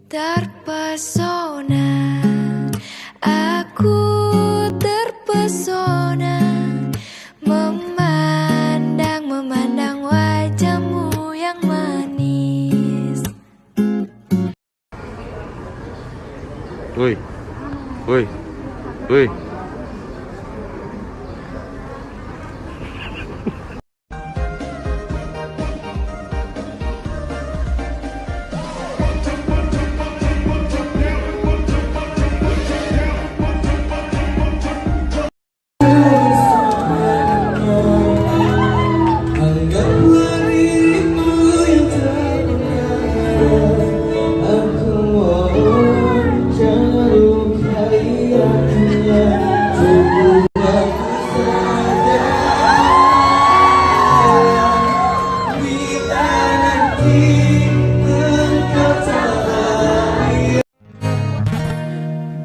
Terpesona, aku terpesona, memandang wajahmu yang manis. Woi, woi, woi.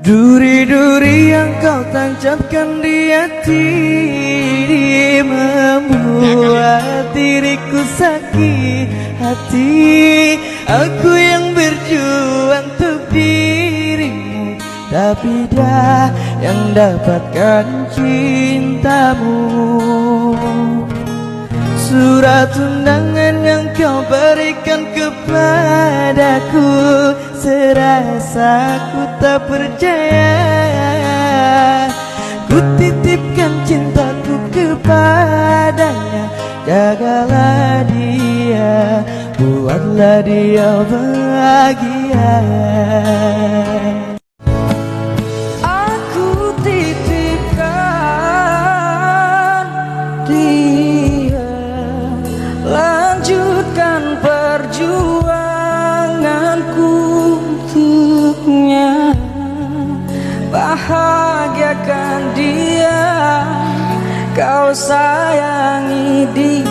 Duri-duri yang kau tancapkan di hati membuat diriku sakit hati. Aku yang berjuang untuk dirimu, tapi dia yang dapatkan cintamu. Surat undangan yang kau berikan kepadaku, serasa ku tak percaya. Ku titipkan cintaku kepadanya, jagalah dia, buatlah dia bahagia. Aku titipkan dia, lanjutkan perjuanganku untuknya, bahagiakan dia, kau sayangi dia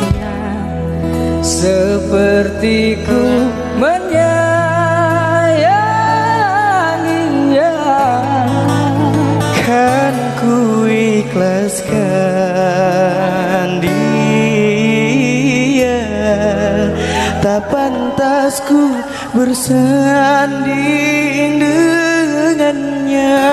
sepertiku menyayanginya. Kan ku ikhlaskan dia, tak pantas ku bersanding dengannya.